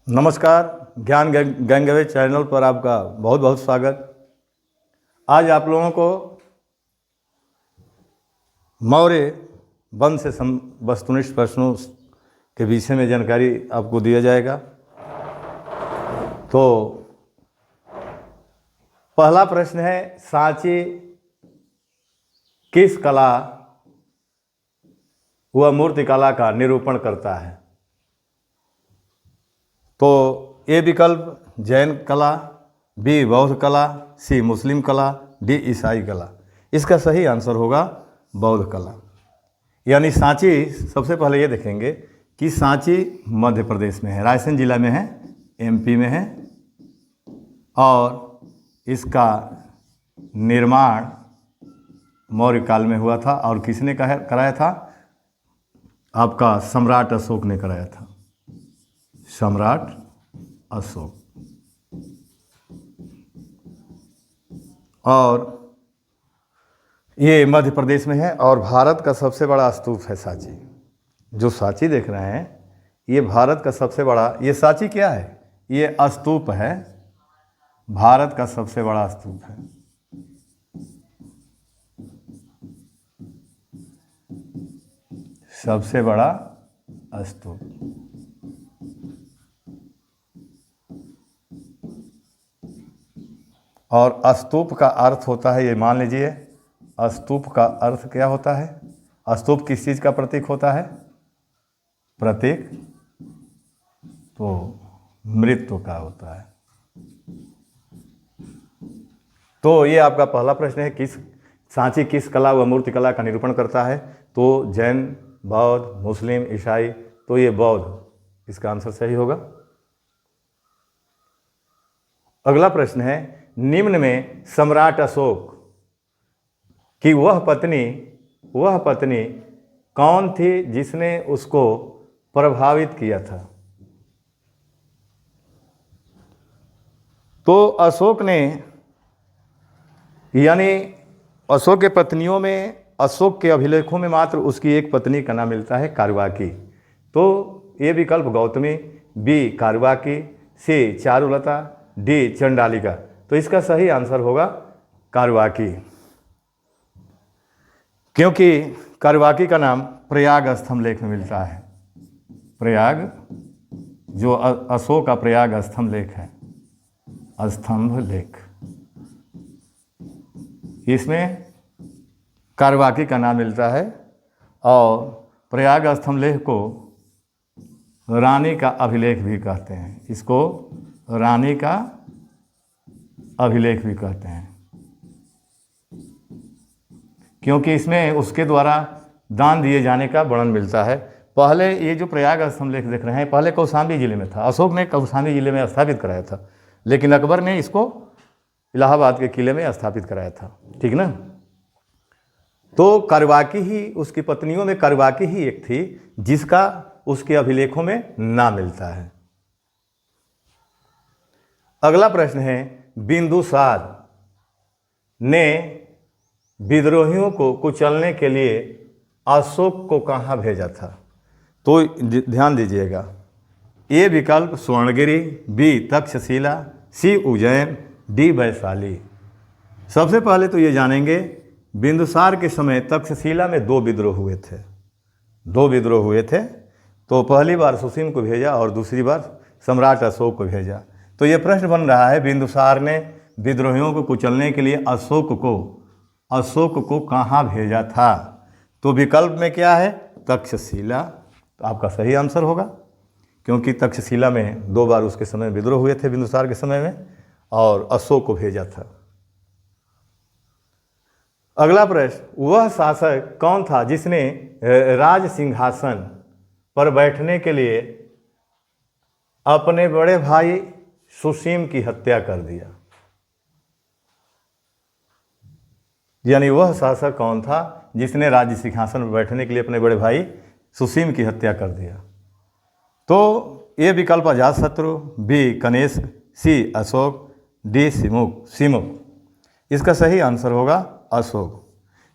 नमस्कार। ज्ञान गंगवे चैनल पर आपका बहुत बहुत स्वागत। आज आप लोगों को मौर्य वंश से वस्तुनिष्ठ प्रश्नों के विषय में जानकारी आपको दिया जाएगा। तो पहला प्रश्न है, सांची किस कला व मूर्तिकला का निरूपण करता है? तो ए विकल्प जैन कला, बी बौद्ध कला, सी मुस्लिम कला, डी ईसाई कला। इसका सही आंसर होगा बौद्ध कला। यानी सांची, सबसे पहले ये देखेंगे कि सांची मध्य प्रदेश में है, रायसेन जिला में है, एमपी में है, और इसका निर्माण मौर्य काल में हुआ था। और किसने कराया था? आपका सम्राट अशोक ने कराया था, सम्राट अशोक। और ये मध्य प्रदेश में है और भारत का सबसे बड़ा स्तूप है सांची। जो सांची देख रहे हैं ये भारत का सबसे बड़ा, ये सांची क्या है? ये स्तूप है, भारत का सबसे बड़ा स्तूप है। सबसे बड़ा स्तूप। और स्तूप का अर्थ होता है, ये मान लीजिए, स्तूप का अर्थ क्या होता है? स्तूप किस चीज़ का प्रतीक होता है? प्रतीक तो मृत्यु का होता है। तो ये आपका पहला प्रश्न है, सांची किस कला व मूर्तिकला का निरूपण करता है? तो जैन, बौद्ध, मुस्लिम, ईसाई। तो ये बौद्ध, इसका आंसर सही होगा। अगला प्रश्न है, निम्न में सम्राट अशोक की वह पत्नी कौन थी जिसने उसको प्रभावित किया था? तो अशोक ने, यानी अशोक के पत्नियों में, अशोक के अभिलेखों में मात्र उसकी एक पत्नी का नाम मिलता है, कारवाकी। तो ये विकल्प गौतमी, बी कारवाकी, सी चारुलता, डी चंडालिका। तो इसका सही आंसर होगा कारवाकी, क्योंकि कारवाकी का नाम प्रयाग स्तंभ लेख में मिलता है। प्रयाग, जो अशोक का प्रयाग स्तंभ लेख है, स्तंभ लेख, इसमें कारवाकी का नाम मिलता है। और प्रयाग स्तंभ लेख को रानी का अभिलेख भी कहते हैं, इसको रानी का अभिलेख भी कहते हैं, क्योंकि इसमें उसके द्वारा दान दिए जाने का वर्णन मिलता है। पहले ये जो प्रयाग स्तंभ लेख देख रहे हैं, पहले कौशाम्बी जिले में था, अशोक ने कौशाम्बी जिले में स्थापित कराया था, लेकिन अकबर ने इसको इलाहाबाद के किले में स्थापित कराया था, ठीक ना। तो कारवाकी ही, उसकी पत्नियों में कारवाकी ही एक थी जिसका उसके अभिलेखों में नाम मिलता है। अगला प्रश्न है, बिंदुसार ने विद्रोहियों को कुचलने के लिए अशोक को कहाँ भेजा था? तो ध्यान दीजिएगा, ए विकल्प स्वर्णगिरी, बी तक्षशिला, सी उज्जैन, डी वैशाली। सबसे पहले तो ये जानेंगे, बिंदुसार के समय तक्षशिला में दो विद्रोह हुए थे। तो पहली बार सुसीम को भेजा और दूसरी बार सम्राट अशोक को भेजा। तो ये प्रश्न बन रहा है, बिंदुसार ने विद्रोहियों को कुचलने के लिए अशोक को कहाँ भेजा था? तो विकल्प में क्या है? तक्षशिला। तो आपका सही आंसर होगा, क्योंकि तक्षशिला में दो बार उसके समय विद्रोह हुए थे बिंदुसार के समय में, और अशोक को भेजा था। अगला प्रश्न, वह शासक कौन था जिसने राज सिंहासन पर बैठने के लिए अपने बड़े भाई सुसीम की हत्या कर दिया? यानी वह शासक कौन था जिसने राज्य सिंहासन पर बैठने के लिए अपने बड़े भाई सुसीम की हत्या कर दिया? तो ये विकल्प अजातशत्रु, बी कनेश, सी अशोक, डी सिमुक। इसका सही आंसर होगा अशोक।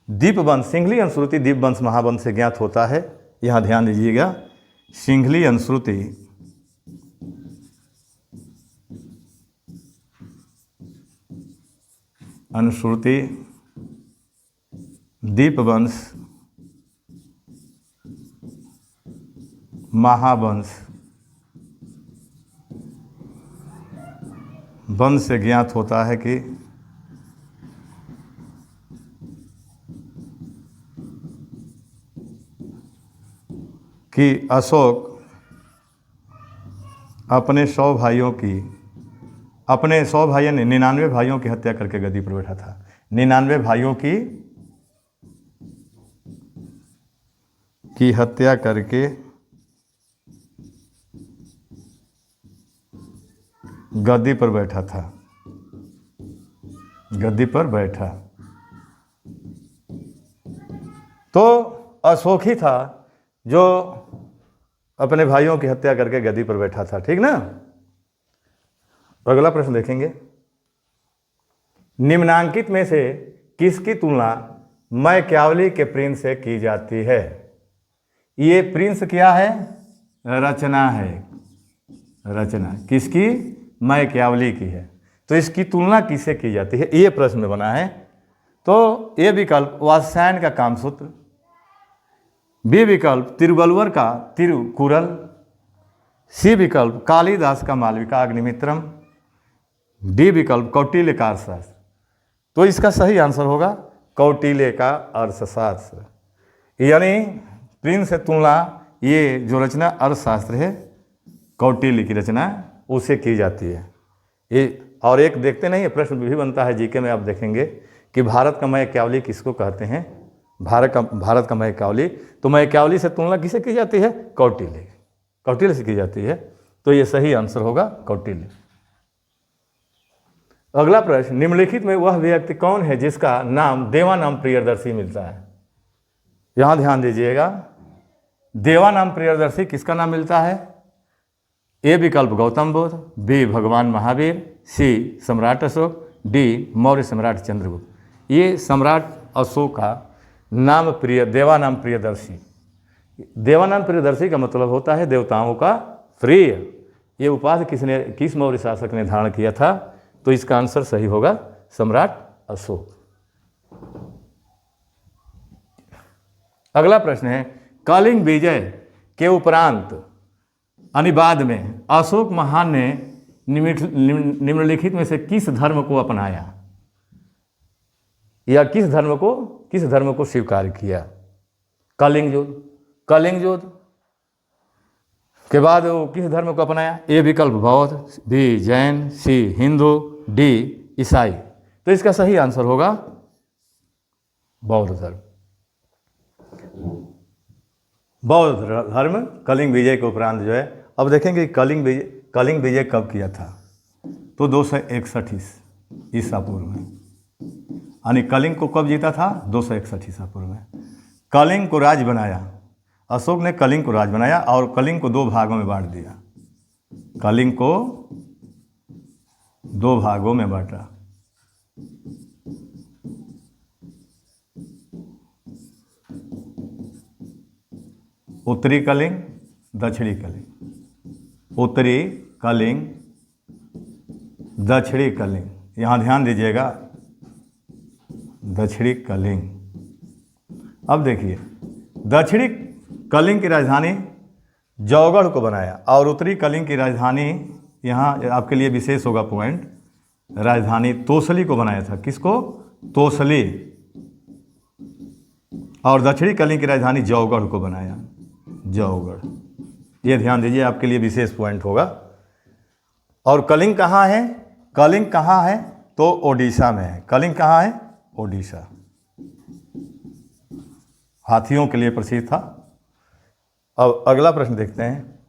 दीपवंश, सिंघली अनुश्रुति दीपवंश महावंश से ज्ञात होता है। यहाँ ध्यान दीजिएगा, सिंघली अनुश्रुति अनुश्रुति, दीपवंश, महावंश, वंश से ज्ञात होता है कि अशोक अपने 100 भाइयों की, अपने 100 भाइयों ने 99 भाइयों की हत्या करके गद्दी पर बैठा था। 99 भाइयों की हत्या करके गद्दी पर बैठा था, गद्दी पर बैठा। तो अशोक ही था जो अपने भाइयों की हत्या करके गद्दी पर बैठा था, ठीक ना। अगला प्रश्न देखेंगे, निम्नांकित में से किसकी तुलना मैकियावली के प्रिंस से की जाती है। ये प्रिंस क्या है, रचना है, रचना किसकी, मैकियावली की है। तो इसकी तुलना किससे की जाती है, ये प्रश्न बना है। तो ये विकल्प वात्स्यायन का कामसूत्र, बी विकल्प तिरुवल्लुवर का तिरुकुरल, सी विकल्प कालिदास का मालविका अग्निमित्रम, डी विकल्प कौटिल्य का अर्थशास्त्र। तो इसका सही आंसर होगा कौटिल्य का अर्थशास्त्र, यानी प्रिंस से तुलना ये जो रचना अर्थशास्त्र है कौटिल्य की रचना उसे की जाती है। ये और एक देखते नहीं, प्रश्न भी बनता है जीके में, आप देखेंगे कि भारत का मैकियावली किसको कहते हैं, भारत का मैकियावली। तो मैकियावली से तुलना किसे की जाती है, कौटिल्य, कौटिल्य से की जाती है। तो ये सही आंसर होगा कौटिल्य। अगला प्रश्न, निम्नलिखित में वह व्यक्ति कौन है जिसका नाम देवानाम प्रियदर्शी मिलता है। यहां ध्यान दीजिएगा, देवानाम प्रियदर्शी किसका नाम मिलता है। ए विकल्प गौतम बुद्ध, बी भगवान महावीर, सी सम्राट अशोक, डी मौर्य सम्राट चंद्रगुप्त। ये सम्राट अशोक का नाम देवानाम प्रियदर्शी। देवानाम प्रियदर्शी का मतलब होता है देवताओं का प्रिय। ये उपाधि किस मौर्य शासक ने धारण किया था। तो इसका आंसर सही होगा सम्राट अशोक। अगला प्रश्न है, कलिंग विजय के उपरांत अनिवाद में अशोक महान ने निम्नलिखित में से किस धर्म को अपनाया या किस धर्म को स्वीकार किया। कलिंग युद्ध के बाद वो किस धर्म को अपनाया। ए विकल्प बौद्ध, बी जैन, सी हिंदू, डी ईसाई। तो इसका सही आंसर होगा बौद्ध धर्म। बौद्ध धर्म कलिंग विजय के उपरांत जो है। अब देखेंगे कलिंग विजय कब किया था। तो 261 ईसा पूर्व में, यानी कलिंग को कब जीता था, 261 ईसा पूर्व में। कलिंग को राज बनाया, अशोक ने कलिंग को राज बनाया और कलिंग को 2 भागों में बांट दिया। कलिंग को 2 भागों में बांटा। उत्तरी कलिंग, दक्षिणी कलिंग। उत्तरी कलिंग, दक्षिणी कलिंग। यहाँ ध्यान दीजिएगा, दक्षिणी कलिंग। अब देखिए, दक्षिणी कलिंग की राजधानी जौगढ़ को बनाया और उत्तरी कलिंग की राजधानी, यहाँ आपके लिए विशेष होगा पॉइंट, राजधानी तोसली को बनाया था। किसको, तोसली। और दक्षिणी कलिंग की राजधानी जौगढ़ को बनाया, जौगढ़। ये ध्यान दीजिए, आपके लिए विशेष पॉइंट होगा। और कलिंग कहाँ है, कलिंग कहाँ है, तो ओडिशा में है। कलिंग कहाँ है, ओडिशा। हाथियों के लिए प्रसिद्ध था। अब अगला प्रश्न देखते हैं,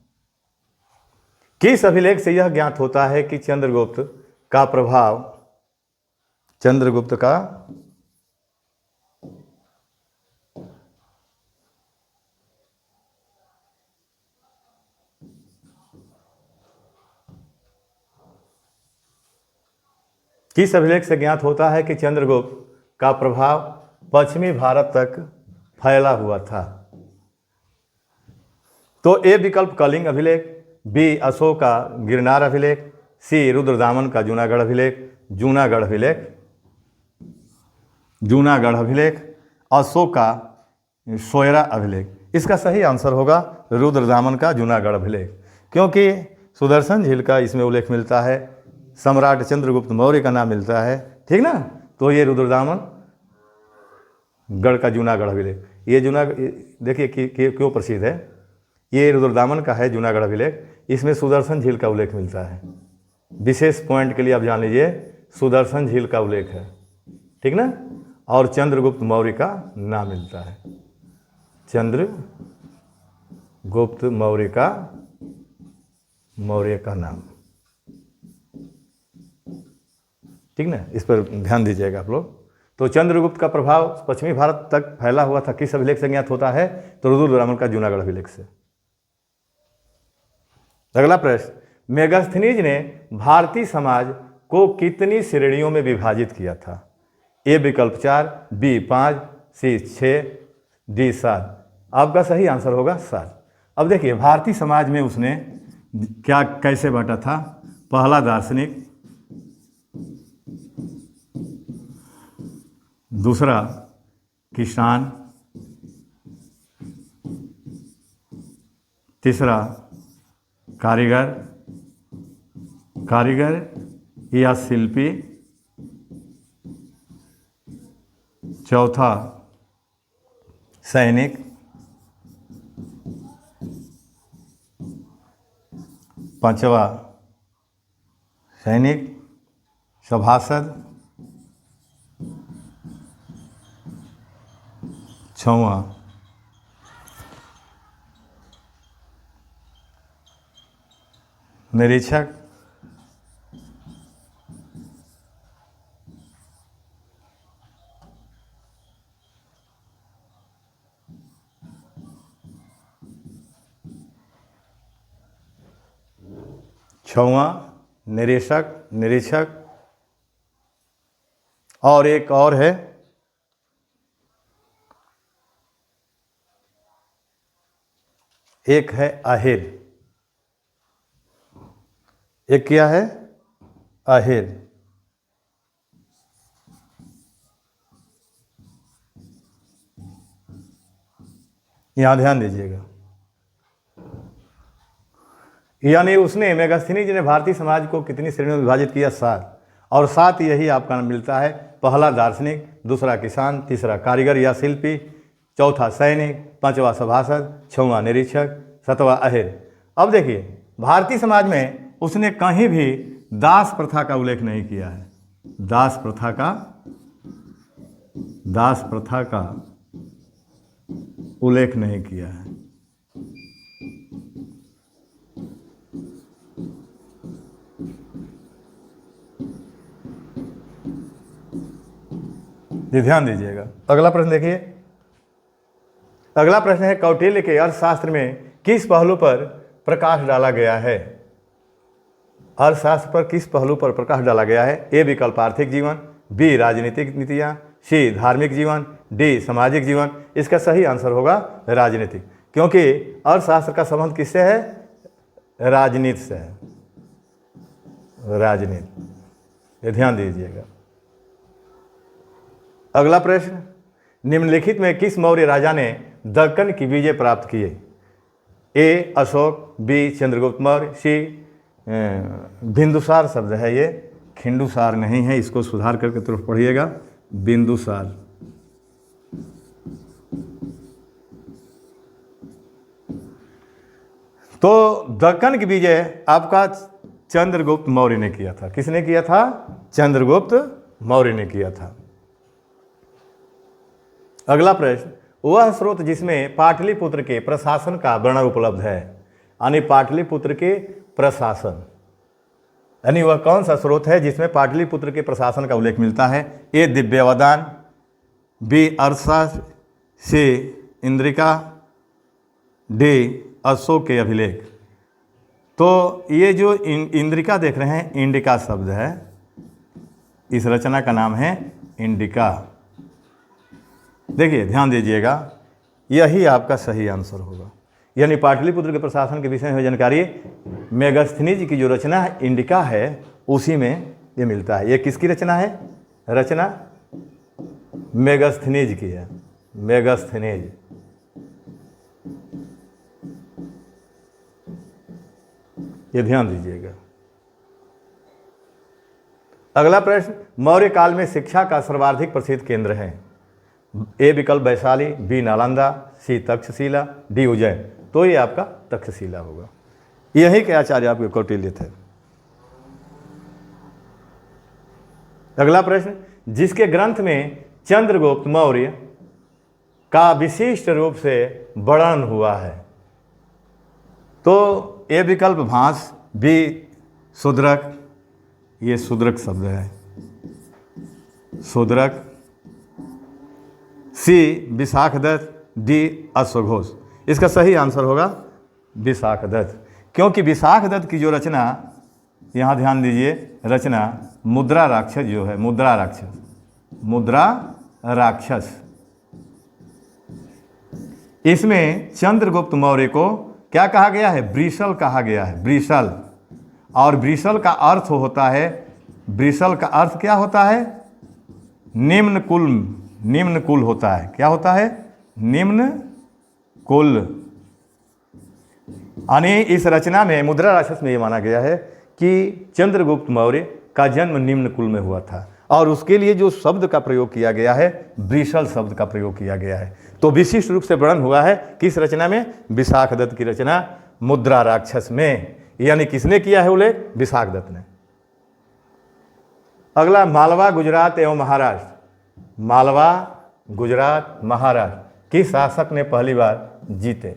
किस अभिलेख से यह ज्ञात होता है कि चंद्रगुप्त का प्रभाव, चंद्रगुप्त का किस अभिलेख से ज्ञात होता है कि चंद्रगुप्त का प्रभाव पश्चिमी भारत तक फैला हुआ था। तो ए विकल्प कलिंग अभिलेख, बी अशोक का गिरनार अभिलेख, सी रुद्रदामन का जूनागढ़ अभिलेख, जूनागढ़ अभिलेख, अशोक का सोयरा अभिलेख। इसका सही आंसर होगा रुद्रदामन का जूनागढ़ अभिलेख, क्योंकि सुदर्शन झील का इसमें उल्लेख मिलता है, सम्राट चंद्रगुप्त मौर्य का नाम मिलता है, ठीक ना। तो ये रुद्रदामन गढ़ का जूनागढ़ अभिलेख, ये जूनागढ़ देखिए क्यों प्रसिद्ध है। ये रुद्रदामन का है जूनागढ़ अभिलेख, इसमें सुदर्शन झील का उल्लेख मिलता है। विशेष पॉइंट के लिए आप जान लीजिए, सुदर्शन झील का उल्लेख है, ठीक ना, और चंद्रगुप्त मौर्य का नाम मिलता है, चंद्रगुप्त मौर्य का नाम, ठीक ना। इस पर ध्यान दीजिएगा आप लोग। तो चंद्रगुप्त का प्रभाव पश्चिमी भारत तक फैला हुआ था, किस अभिलेख से ज्ञात होता है? तो रुद्रदामन का जूनागढ़ अभिलेख से। अगला प्रश्न, मेगास्थनीज ने भारतीय समाज को कितनी श्रेणियों में विभाजित किया था? ए विकल्प 4, बी 5, सी 6, डी 7। आपका सही आंसर होगा 7। अब देखिए भारतीय समाज में उसने क्या कैसे बांटा था? पहला दार्शनिक, दूसरा किसान, तीसरा कारीगर या शिल्पी, चौथा सैनिक, पांचवा सैनिक, सभासद, छठवां निरीक्षक, निरीक्षक और एक और है आहेर। एक क्या है? आहेर। यहां ध्यान दीजिएगा, यानी उसने मेगास्थनीज ने भारतीय समाज को कितनी श्रेणियों में विभाजित किया? 7। और 7 यही आपका मिलता है, पहला दार्शनिक, दूसरा किसान, तीसरा कारीगर या शिल्पी, चौथा सैनिक, पांचवा सभासद, छठवां निरीक्षक, सातवां आहेर। अब देखिए भारतीय समाज में उसने कहीं भी दास प्रथा का उल्लेख नहीं किया है। दास प्रथा का उल्लेख नहीं किया है। ध्यान दीजिएगा। अगला प्रश्न देखिए, अगला प्रश्न है कौटिल्य के अर्थशास्त्र में किस पहलू पर प्रकाश डाला गया है? अर्थशास्त्र पर किस पहलू पर प्रकाश डाला गया है? ए विकल्प आर्थिक जीवन, बी राजनीतिक नीतियां, सी धार्मिक जीवन, डी सामाजिक जीवन। इसका सही आंसर होगा राजनीतिक, क्योंकि अर्थशास्त्र का संबंध किससे है? राजनीति से है, राजनीति। ये ध्यान दीजिएगा। अगला प्रश्न, निम्नलिखित में किस मौर्य राजा ने दक्कन की विजय प्राप्त किए? ए अशोक, बी चंद्रगुप्त मौर्य, सी बिंदुसार शब्द है ये, खिंडुसार नहीं है, इसको सुधार करके तरफ पढ़िएगा, बिंदुसार। तो दक्कन की विजय आपका चंद्रगुप्त मौर्य ने किया था। किसने किया था? चंद्रगुप्त मौर्य ने किया था। अगला प्रश्न, वह स्रोत जिसमें पाटलिपुत्र के प्रशासन का वर्णन उपलब्ध है, यानी पाटलिपुत्र के प्रशासन, यानी वह कौन सा स्रोत है जिसमें पाटलिपुत्र के प्रशासन का उल्लेख मिलता है? ए दिव्यावदान, बी अर्थशास्त्र, सी इंद्रिका, डी अशोक के अभिलेख। तो ये जो इंद्रिका देख रहे हैं, इंडिका शब्द है, इस रचना का नाम है इंडिका। देखिए ध्यान दीजिएगा, यही आपका सही आंसर होगा। यानी पाटलिपुत्र के प्रशासन के विषय में जानकारी मेगास्थनीज की जो रचना है इंडिका है, उसी में ये मिलता है। ये किसकी रचना है? रचना मेगास्थनीज की है, मेगास्थनीज। ये ध्यान दीजिएगा। अगला प्रश्न, मौर्य काल में शिक्षा का सर्वाधिक प्रसिद्ध केंद्र है। ए विकल्प वैशाली, बी नालंदा, सी तक्षशिला, डी उज्जैन। तो ये आपका तक्षशिला होगा। यही के आचार्य आपके कौटिल्य थे। अगला प्रश्न, जिसके ग्रंथ में चंद्रगुप्त मौर्य का विशिष्ट रूप से वर्णन हुआ है। तो ए विकल्प भास, बी शूद्रक, ये शूद्रक शब्द है, शूद्रक, सी विशाखदत्त, डी अश्वघोष। इसका सही आंसर होगा विशाखदत्त, क्योंकि विशाखदत्त की जो रचना, यहाँ ध्यान दीजिए, रचना मुद्रा राक्षस जो है, मुद्रा राक्षस, मुद्रा राक्षस, इसमें चंद्रगुप्त मौर्य को क्या कहा गया है? ब्रिशल कहा गया है, ब्रिशल। और ब्रिशल का अर्थ होता है, ब्रिशल का अर्थ क्या होता है? निम्न कुल, निम्न कुल होता है। क्या होता है? निम्न कुल। यानी इस रचना में, मुद्रा राक्षस में ये माना गया है कि चंद्रगुप्त मौर्य का जन्म निम्न कुल में हुआ था, और उसके लिए जो शब्द का प्रयोग किया गया है, ब्रिशल शब्द का प्रयोग किया गया है। तो विशिष्ट रूप से वर्णन हुआ है किस रचना में? विशाखदत्त की रचना मुद्रा राक्षस में। यानी किसने किया है उल्लेख? विशाखदत्त ने। अगला, मालवा, गुजरात एवं महाराष्ट्र, मालवा, गुजरात, महाराष्ट्र किस शासक ने पहली बार जीते?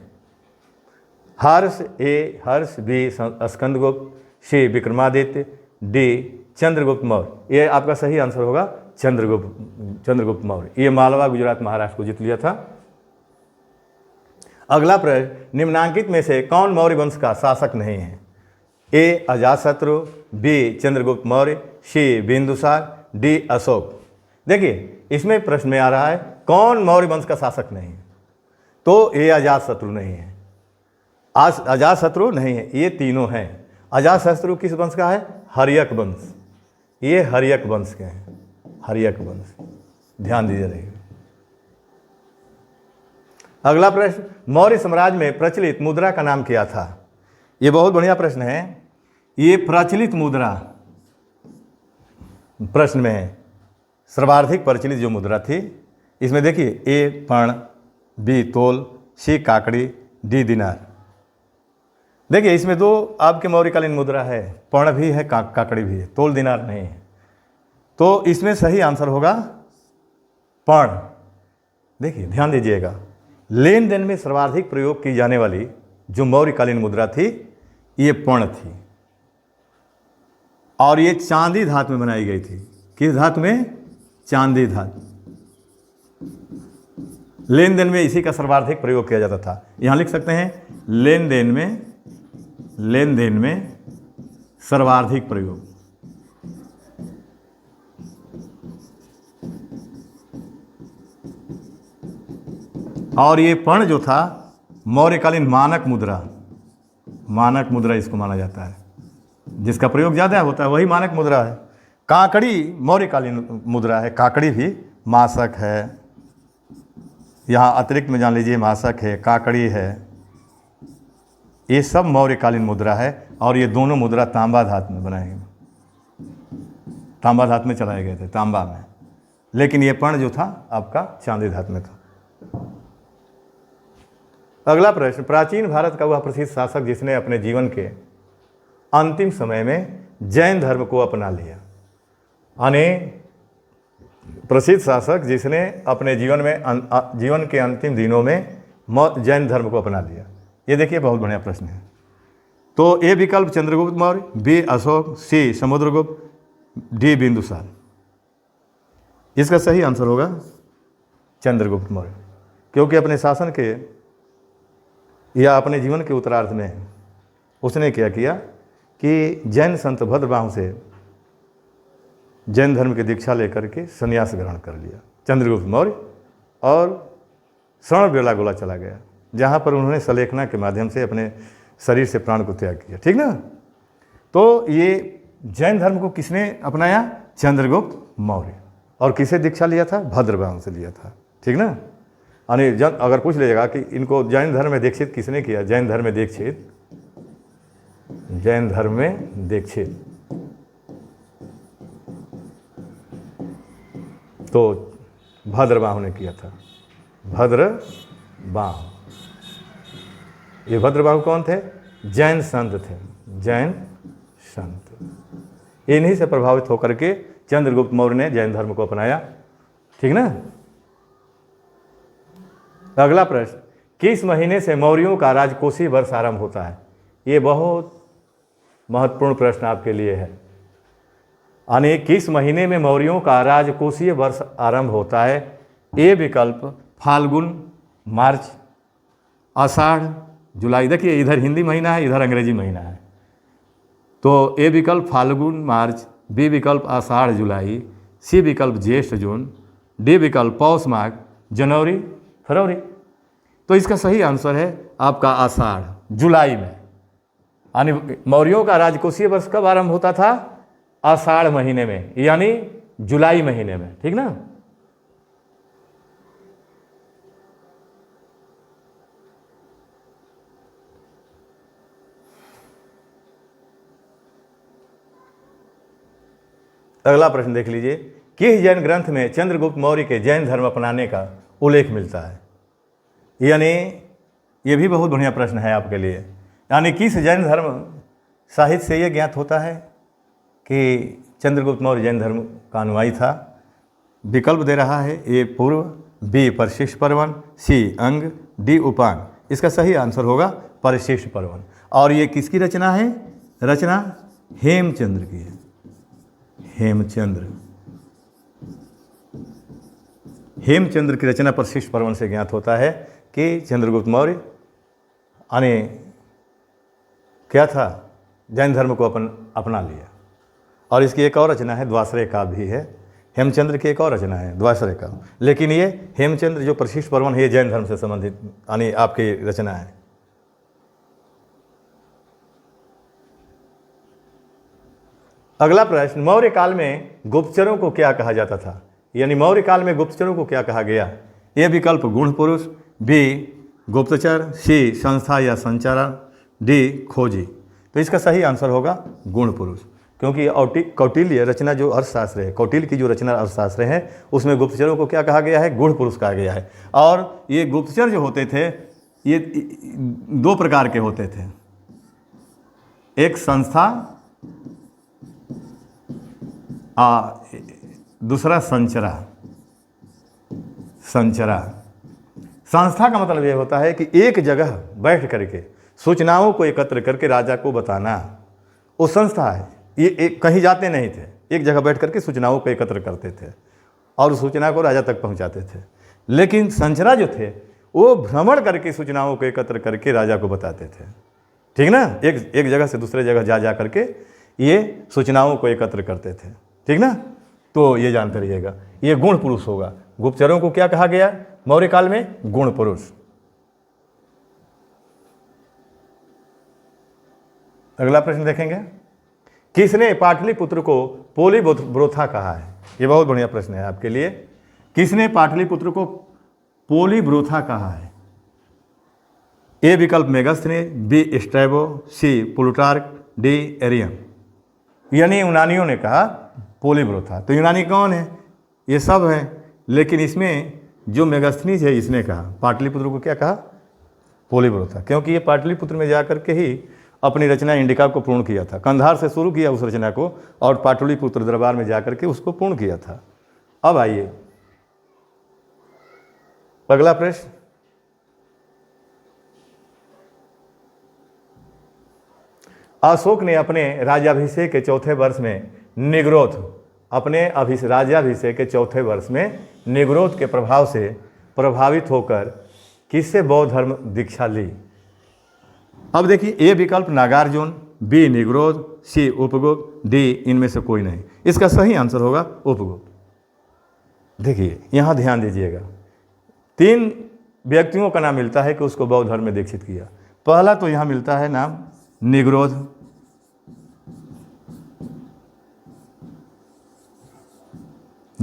हर्ष, ए हर्ष, बी स्कंदगुप्त, सी विक्रमादित्य, डी चंद्रगुप्त मौर्य। ये आपका सही आंसर होगा चंद्रगुप्त मौर्य। ये मालवा, गुजरात, महाराष्ट्र को जीत लिया था। अगला प्रश्न, निम्नांकित में से कौन मौर्य वंश का शासक नहीं है? ए अजातशत्रु, बी चंद्रगुप्त मौर्य, सी बिंदुसार, डी अशोक। देखिए इसमें प्रश्न में आ रहा है कौन मौर्य वंश का शासक नहीं है, तो ए अजातशत्रु नहीं है, अजातशत्रु नहीं है, ये तीनों हैं। अजातशत्रु किस वंश का है? हर्यक वंश। ये हर्यक वंश के हैं, हर्यक वंश, ध्यान दीजिए रहेगा। अगला प्रश्न, मौर्य साम्राज्य में प्रचलित मुद्रा का नाम क्या था? ये बहुत बढ़िया प्रश्न है। ये प्रचलित मुद्रा प्रश्न में है, सर्वाधिक प्रचलित जो मुद्रा थी, इसमें देखिए ए पर्ण, बी तोल, सी काकड़ी, डी दिनार। देखिए इसमें दो आपके मौर्यकालीन मुद्रा है, पर्ण भी है, काकड़ी भी है, तोल दिनार नहीं है। तो इसमें सही आंसर होगा पर्ण। देखिए ध्यान दीजिएगा, लेन देन में सर्वाधिक प्रयोग की जाने वाली जो मौर्यकालीन मुद्रा थी, ये पर्ण थी, और ये चांदी धातु में बनाई गई थी। किस धातु में? चांदी धातु। लेन देन में इसी का सर्वाधिक प्रयोग किया जाता था। यहां लिख सकते हैं लेन देन में सर्वाधिक प्रयोग। और ये पर्ण जो था मौर्यकालीन मानक मुद्रा इसको माना जाता है, जिसका प्रयोग ज़्यादा होता है वही मानक मुद्रा है। काकड़ी मौर्यकालीन मुद्रा है, काकड़ी भी मासक है, यहाँ अतिरिक्त में जान लीजिए मासक है, काकड़ी है, ये सब मौर्यकालीन मुद्रा है। और ये दोनों मुद्रा तांबा धातु में बनाए गए, तांबा धातु में चलाए गए थे, तांबा में। लेकिन ये पर्ण जो था आपका चांदी धातु में था। अगला प्रश्न, प्राचीन भारत का वह प्रसिद्ध शासक जिसने अपने जीवन के अंतिम समय में जैन धर्म को अपना लिया। यानी प्रसिद्ध शासक जिसने अपने जीवन के अंतिम दिनों में जैन धर्म को अपना लिया। ये देखिए बहुत बढ़िया प्रश्न है। तो ए विकल्प चंद्रगुप्त मौर्य, बी अशोक, सी समुद्रगुप्त, डी बिंदुसार। इसका सही आंसर होगा चंद्रगुप्त मौर्य, क्योंकि अपने शासन के या अपने जीवन के उत्तरार्ध में उसने क्या किया कि जैन संत भद्रबाहु से जैन धर्म की दीक्षा लेकर के संन्यास ग्रहण कर लिया चंद्रगुप्त मौर्य, और स्वर्ण बेलागोला चला गया, जहाँ पर उन्होंने सलेखना के माध्यम से अपने शरीर से प्राण को त्याग किया। ठीक ना? तो ये जैन धर्म को किसने अपनाया? चंद्रगुप्त मौर्य। और किसे दीक्षा लिया था? भद्रबाहु से लिया था, ठीक ना। यानी अगर पूछ लीजिएगा कि इनको जैन धर्म में दीक्षित किसने किया, जैन धर्म में दीक्षित, जैन धर्म में दीक्षित तो भद्रबाहु ने किया था, भद्रबाहु। ये भद्रबाहु कौन थे? जैन संत थे, जैन संत। इन्हीं से प्रभावित होकर के चंद्रगुप्त मौर्य ने जैन धर्म को अपनाया, ठीक ना। अगला प्रश्न, किस महीने से मौर्यों का राजकोषीय वर्ष आरंभ होता है? ये बहुत महत्वपूर्ण प्रश्न आपके लिए है। यानी किस महीने में मौर्यों का राजकोषीय वर्ष आरंभ होता है? ए विकल्प फाल्गुन, मार्च, आषाढ़, जुलाई। देखिए इधर हिंदी महीना है, इधर अंग्रेजी महीना है, तो ए विकल्प फाल्गुन, मार्च, बी विकल्प आषाढ़, जुलाई, सी विकल्प ज्येष्ठ, जून, डी विकल्प पौष, माघ, जनवरी, फरवरी। तो इसका सही आंसर है आपका आषाढ़, जुलाई में। यानी मौर्यों का राजकोषीय वर्ष कब आरंभ होता था? आषाढ़ महीने में, यानी जुलाई महीने में, ठीक ना। अगला प्रश्न देख लीजिए, किस जैन ग्रंथ में चंद्रगुप्त मौर्य के जैन धर्म अपनाने का उल्लेख मिलता है? यानी ये भी बहुत बढ़िया प्रश्न है आपके लिए। यानी किस जैन धर्म साहित्य से ये ज्ञात होता है कि चंद्रगुप्त मौर्य जैन धर्म का अनुयायी था? विकल्प दे रहा है, ए पूर्व, बी परिशिष्ट पर्वन, सी अंग, डी उपांग। इसका सही आंसर होगा परिशिष्ट पर्वन। और ये किसकी रचना है? रचना हेमचंद्र की है, हेमचंद्र। हेमचंद्र की रचना परिशिष्ट पर्वन से ज्ञात होता है कि चंद्रगुप्त मौर्य यानी क्या था, जैन धर्म को अपना लिया। और इसकी एक और रचना है, द्वाश्रय काव्य भी है। हेमचंद्र की एक और रचना है द्वाश्रय काव्य, लेकिन ये हेमचंद्र जो परिशिष्ट पर्वन है ये जैन धर्म से संबंधित यानी आपकी रचना है। अगला प्रश्न, मौर्य काल में गुप्तचरों को क्या कहा जाता था? यानी मौर्य काल में गुप्तचरों को क्या कहा गया? ये विकल्प गुण पुरुष, बी गुप्तचर, सी संस्था या संचारण, डी खोजी। तो इसका सही आंसर होगा गुण पुरुष, क्योंकि कौटिल्य रचना जो अर्थशास्त्र है, कौटिल्य की जो रचना अर्थशास्त्र है, उसमें गुप्तचरों को क्या कहा गया है? गुण पुरुष कहा गया है। और ये गुप्तचर जो होते थे ये दो प्रकार के होते थे, एक संस्था, दूसरा संचरा। संचरा संस्था का मतलब ये होता है कि एक जगह बैठ करके सूचनाओं को एकत्र करके राजा को बताना, वो संस्था है। ये कहीं जाते नहीं थे, एक जगह बैठ करके सूचनाओं को एकत्र करते थे और सूचना को राजा तक पहुंचाते थे। लेकिन संचरा जो थे वो भ्रमण करके सूचनाओं को एकत्र करके राजा को बताते थे, ठीक ना। एक जगह से दूसरे जगह जा करके ये सूचनाओं को एकत्र करते थे, ठीक ना। तो ये जानते रहिएगा, ये गुण पुरुष होगा। गुप्तचरों को क्या कहा गया मौर्य काल में? गुण पुरुष। अगला प्रश्न देखेंगे, किसने पाटलिपुत्र को पोलीब्रोथा कहा है? ये बहुत बढ़िया प्रश्न है आपके लिए। किसने पाटलिपुत्र को पोलीब्रोथा कहा है? ए विकल्प मेगस्थ ने, बी स्ट्रैबो, सी प्लूटार्क, डी एरियन। यानी यूनानियों ने कहा पोलीब्रोथा। तो यूनानी कौन है? ये सब हैं, लेकिन इसमें जो मेगास्थनीज है इसने कहा पाटलिपुत्र को क्या कहा? पोलीब्रोथा। क्योंकि ये पाटलिपुत्र में जाकर के ही अपनी रचना इंडिका को पूर्ण किया था। कंधार से शुरू किया उस रचना को और पाटलिपुत्र दरबार में जाकर के उसको पूर्ण किया था। अब आइए अगला प्रश्न, अशोक ने अपने राज्याभिषेक के चौथे वर्ष में निग्रोध, अपने राज्याभिषेक के चौथे वर्ष में निग्रोध के प्रभाव से प्रभावित होकर किससे बौद्ध धर्म दीक्षा ली? अब देखिए, ए विकल्प नागार्जुन, बी निग्रोध, सी उपगुप्त, डी इनमें से कोई नहीं। इसका सही आंसर होगा उपगुप्त। देखिए यहाँ ध्यान दीजिएगा, 3 व्यक्तियों का नाम मिलता है कि उसको बौद्ध धर्म में दीक्षित किया। पहला तो यहाँ मिलता है नाम निग्रोध,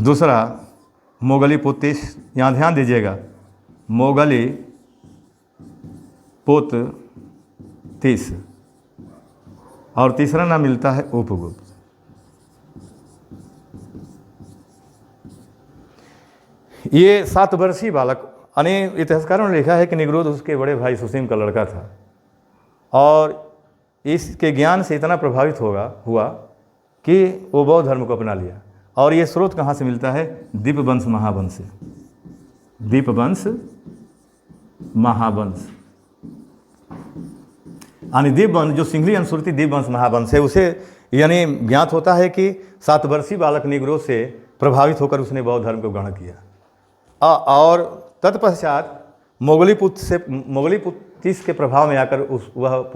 दूसरा मोगली पुत 30, यहाँ ध्यान दीजिएगा, मोगली पुत 30, और तीसरा नाम मिलता है उपगुप्त। ये 7 वर्षीय बालक, अनेक इतिहासकारों ने लिखा है कि निगरोध उसके बड़े भाई सुसीम का लड़का था, और इसके ज्ञान से इतना प्रभावित हुआ कि वो बौद्ध धर्म को अपना लिया। और ये स्रोत कहाँ से मिलता है? दीपवंश महावंश से। दीपवंश महावंश यानी दीपवंश, जो सिंहली अनुश्रुति दीपवंश महावंश है, उसे यानी ज्ञात होता है कि 7 वर्षीय बालक निगरोध से प्रभावित होकर उसने बौद्ध धर्म को ग्रहण किया, और तत्पश्चात मोगली पुत 30 के प्रभाव में आकर वह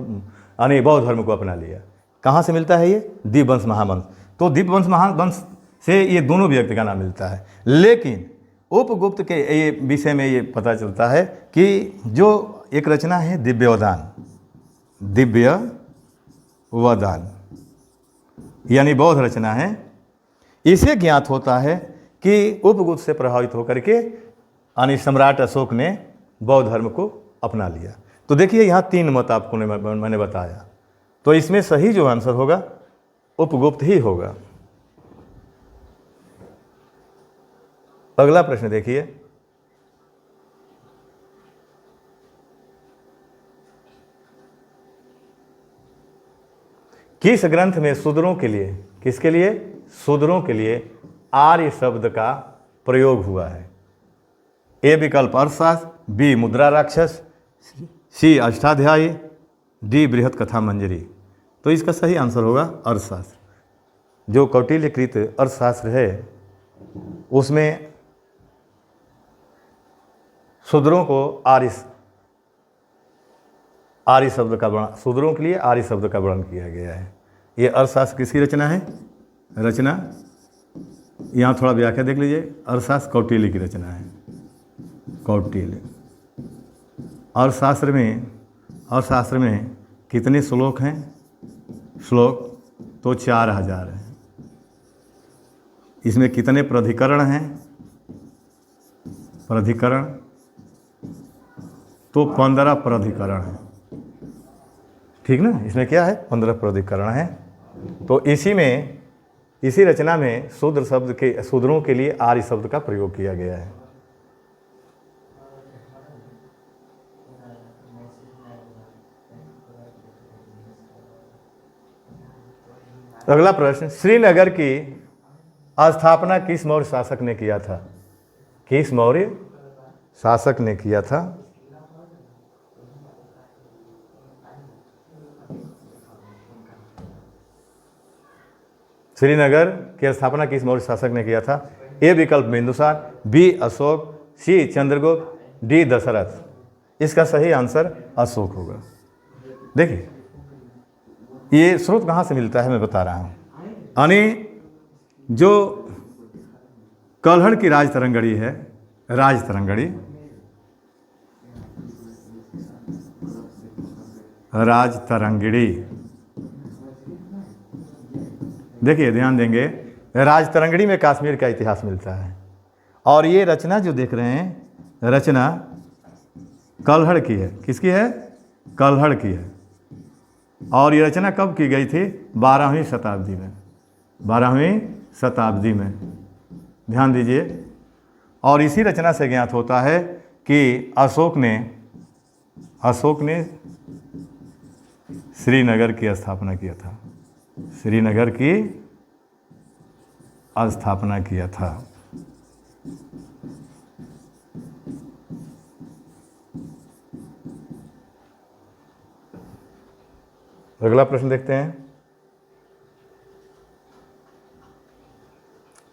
यानी बौद्ध धर्म को अपना लिया। कहाँ से मिलता है ये? दीपवंश महावंश। तो दीपवंश महावंश से ये दोनों व्यक्ति का नाम मिलता है। लेकिन उपगुप्त के ये विषय में ये पता चलता है कि जो एक रचना है दिव्यवदान यानी बौद्ध रचना है, इसे ज्ञात होता है कि उपगुप्त से प्रभावित होकर के यानी सम्राट अशोक ने बौद्ध धर्म को अपना लिया। तो देखिए यहाँ 3 मत आपको मैंने बताया, तो इसमें सही जो आंसर होगा उपगुप्त ही होगा। अगला प्रश्न देखिए, किस ग्रंथ में शूद्रों के लिए, किसके लिए? शूद्रों के लिए आर्य शब्द का प्रयोग हुआ है? ए विकल्प अर्थशास्त्र, बी मुद्रा राक्षस, सी अष्टाध्यायी, डी बृहत कथा मंजरी। तो इसका सही आंसर होगा अर्थशास्त्र। जो कौटिल्यकृत अर्थशास्त्र है उसमें शूद्रों को आर्य शब्द का वर्णन, शूद्रों के लिए आर्य शब्द का वर्णन किया गया है। ये अर्थशास्त्र किसकी रचना है? रचना यहाँ थोड़ा व्याख्या देख लीजिए, अर्थशास्त्र कौटिल्य की रचना है। कौटिल्य अर्थशास्त्र में कितने श्लोक हैं? श्लोक तो 4000 हैं। इसमें कितने प्राधिकरण हैं? प्राधिकरण तो 15 प्राधिकरण हैं, ठीक ना? इसमें क्या है? 15 प्राधिकरण हैं। तो इसी रचना में शूद्रों के लिए आर्य शब्द का प्रयोग किया गया है। अगला प्रश्न, श्रीनगर की स्थापना किस मौर्य शासक ने किया था? किस मौर्य शासक ने किया था? श्रीनगर की स्थापना किस मौर्य शासक ने किया था? ए विकल्प बिंदुसार, बी अशोक, सी चंद्रगुप्त, डी दशरथ। इसका सही आंसर अशोक होगा। देखिए ये स्रोत कहाँ से मिलता है मैं बता रहा हूँ। यानी जो कल्हड़ की राजतरंगड़ी है, राजतरंगिणी, देखिए ध्यान देंगे, राजतरंगिणी में कश्मीर का इतिहास मिलता है। और ये रचना जो देख रहे हैं, रचना कल्हड़ की है। किसकी है? कल्हड़ की है। और ये रचना कब की गई थी? 12वीं शताब्दी में। 12वीं शताब्दी में, ध्यान दीजिए। और इसी रचना से ज्ञात होता है कि अशोक ने श्रीनगर की स्थापना किया था। श्रीनगर की स्थापना किया था। अगला प्रश्न देखते हैं,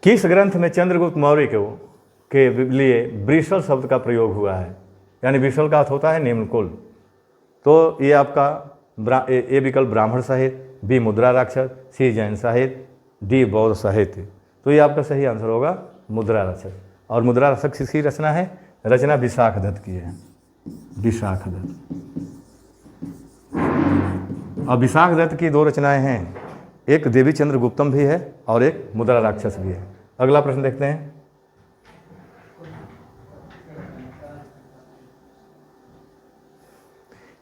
किस ग्रंथ में चंद्रगुप्त मौर्य के लिए वृषल शब्द का प्रयोग हुआ है? यानी वृषल का अर्थ होता है निम्नकुल। तो ये आपका ए विकल्प ब्राह्मण साहित्य, बी मुद्रा राक्षस, सी जैन साहित्य, डी बौद्ध साहित्य। तो ये आपका सही आंसर होगा मुद्रा राक्षस। और मुद्रा राक्षस किसकी रचना है? रचना विशाख दत्त की है। विशाख दत्त। अब विशाख दत्त की 2 रचनाएं हैं, एक देवी चंद्र गुप्तम भी है और एक मुद्रा राक्षस भी है। अगला प्रश्न देखते हैं।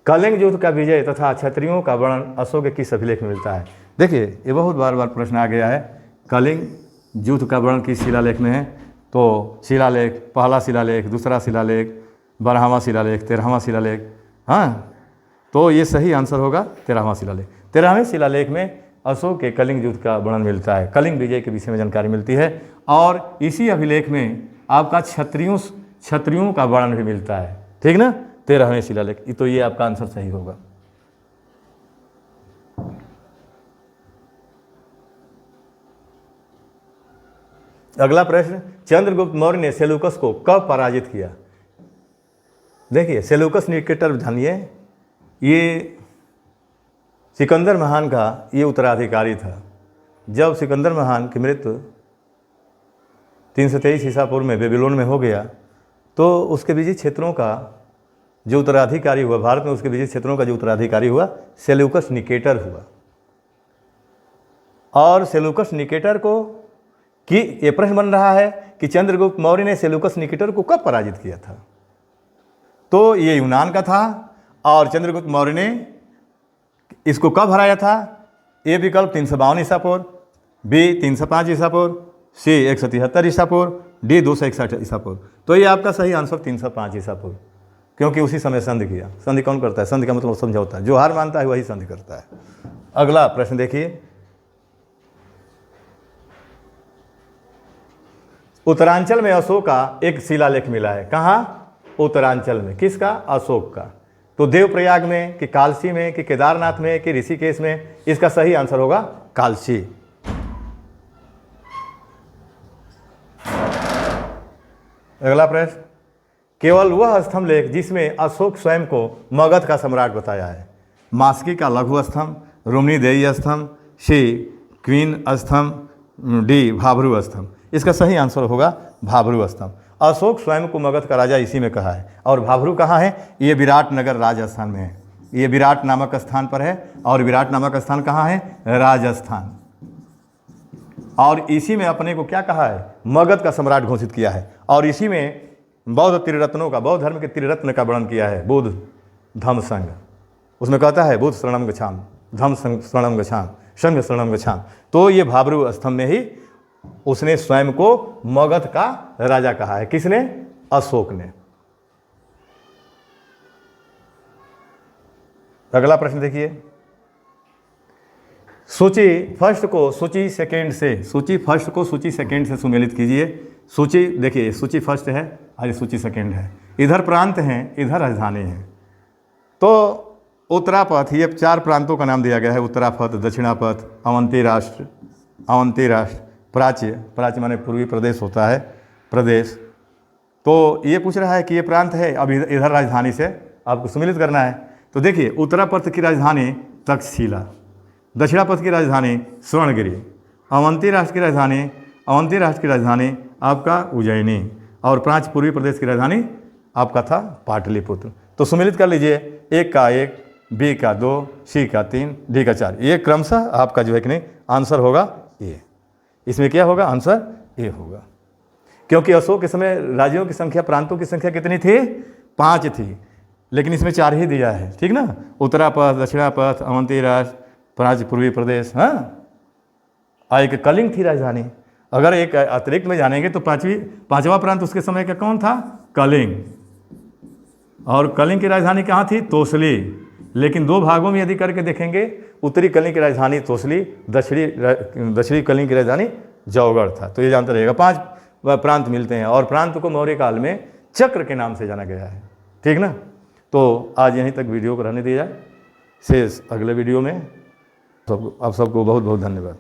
कलिंग युद्ध का विजय तथा क्षत्रियों का वर्णन अशोक के किस अभिलेख में मिलता है? देखिए ये बहुत बार बार प्रश्न आ गया है। कलिंग युद्ध का वर्णन किस शिलालेख में है? तो शिलालेख, पहला शिलालेख, दूसरा शिलालेख, 12वां शिलालेख, 13वां शिलालेख। हाँ, तो ये सही आंसर होगा 13वां शिलालेख। 13वें शिलालेख में अशोक के कलिंग युद्ध का वर्णन मिलता है, कलिंग विजय के विषय में जानकारी मिलती है। और इसी अभिलेख में आपका क्षत्रियों का वर्णन भी मिलता है, ठीक ना, 13वें शिलालेख। तो ये आपका आंसर सही होगा। अगला प्रश्न, चंद्रगुप्त मौर्य ने सेल्यूकस को कब पराजित किया? देखिए सेल्यूकस निकेटर जानिए, ये सिकंदर महान का ये उत्तराधिकारी था। जब सिकंदर महान की मृत्यु 323 ईसा पूर्व में बेबीलोन में हो गया, तो उसके विजयी क्षेत्रों का जो उत्तराधिकारी हुआ, भारत में उसके विजयी क्षेत्रों का जो उत्तराधिकारी हुआ सेल्यूकस निकेटर हुआ। और सेल्यूकस निकेटर को कि ये प्रश्न बन रहा है कि चंद्रगुप्त मौर्य ने सेल्यूकस निकेटर को कब पराजित किया था? तो ये यूनान का था। और चंद्रगुप्त मौर्य ने इसको कब हराया था? ए विकल्प 352 ईसा पूर्व, बी 305 ईसा पूर्व, सी 173 ईसा पूर्व, डी 261 ईसा पूर्व। तो ये आपका सही आंसर 305 ईसा पूर्व, क्योंकि उसी समय संधि किया। संधि कौन करता है? संधि का मतलब समझौता है, जो हार मानता है वही संधि करता है। अगला प्रश्न देखिए, उत्तरांचल में अशोक का एक शिलालेख मिला है। कहाँ? उत्तरांचल में। किसका? अशोक का। तो देवप्रयाग में कि कालसी में कि केदारनाथ में कि ऋषिकेश में? इसका सही आंसर होगा कालसी। अगला प्रश्न, केवल वह स्तंभ लेख जिसमें अशोक स्वयं को मगध का सम्राट बताया है। मास्की का लघु स्तंभ, रुमनीदेयी स्तंभ, सी क्वीन स्तंभ, डी भाभरू स्तंभ। इसका सही आंसर होगा भाभरू स्तंभ। अशोक स्वयं को मगध का राजा इसी में कहा है। और भाभरू कहाँ है? ये विराट नगर राजस्थान में है। ये विराट नामक स्थान पर है। और विराट नामक स्थान कहाँ है? राजस्थान। और इसी में अपने को क्या कहा है? मगध का सम्राट घोषित किया है। और इसी में बौद्ध त्रिरत्नों का, बौद्ध धर्म के त्रिरत्न का वर्णन किया है। बुद्ध, धम्म, संघ। उसमें कहता है बुद्ध शरणम गच्छामि, धम्म शरणम गच्छामि, संघ शरणम गच्छामि। तो ये भाभरू स्तंभ में ही उसने स्वयं को मगध का राजा कहा है। किसने? अशोक ने। अगला प्रश्न देखिए, सूची फर्स्ट को सूची सेकेंड से, सूची फर्स्ट को सूची सेकेंड से सुमेलित कीजिए। सूची देखिए, सूची फर्स्ट है और ये सूची सेकेंड है। इधर प्रांत हैं, इधर राजधानी है। तो उत्तरापथ, ये 4 प्रांतों का नाम दिया गया है। उत्तरापथ, दक्षिणापथ, अवंती राष्ट्र, प्राच्य, प्राच्य माने पूर्वी प्रदेश होता है, प्रदेश। तो ये पूछ रहा है कि ये प्रांत है, अब इधर राजधानी से आपको सुमेलित करना है। तो देखिए, उत्तरापथ की राजधानी तक्षशिला, दक्षिणापथ की राजधानी स्वर्णगिरी, अवंती राष्ट्र की राजधानी आपका उज्जैनी, और प्राच्य पूर्वी प्रदेश की राजधानी आपका था पाटलिपुत्र। तो सुमेलित कर लीजिए, 1 का 1, बी का 2, सी का 3, डी का 4। ये क्रमशः आपका जो है कि नहीं आंसर होगा ए। इसमें क्या होगा? आंसर ए होगा। क्योंकि अशोक के समय राज्यों की संख्या, प्रांतों की संख्या कितनी थी? 5 थी, लेकिन इसमें 4 ही दिया है, ठीक ना। उत्तरापथ, दक्षिणापथ, अवंती राष्ट्र, प्राच्य पूर्वी प्रदेश। हाँ, एक कलिंग थी राजधानी। अगर एक अतिरिक्त में जानेंगे तो पांचवा प्रांत उसके समय का कौन था? कलिंग। और कलिंग की राजधानी कहाँ थी? तोसली। लेकिन 2 भागों में यदि करके देखेंगे, उत्तरी कलिंग की राजधानी तोसली, दक्षिणी कलिंग की राजधानी जौगढ़ था। तो ये जानते रहिएगा, 5 प्रांत मिलते हैं। और प्रांत को मौर्य काल में चक्र के नाम से जाना गया है, ठीक ना। तो आज यहीं तक वीडियो को रहने दिया जाए, शेष अगले वीडियो में। आप सबको बहुत बहुत धन्यवाद।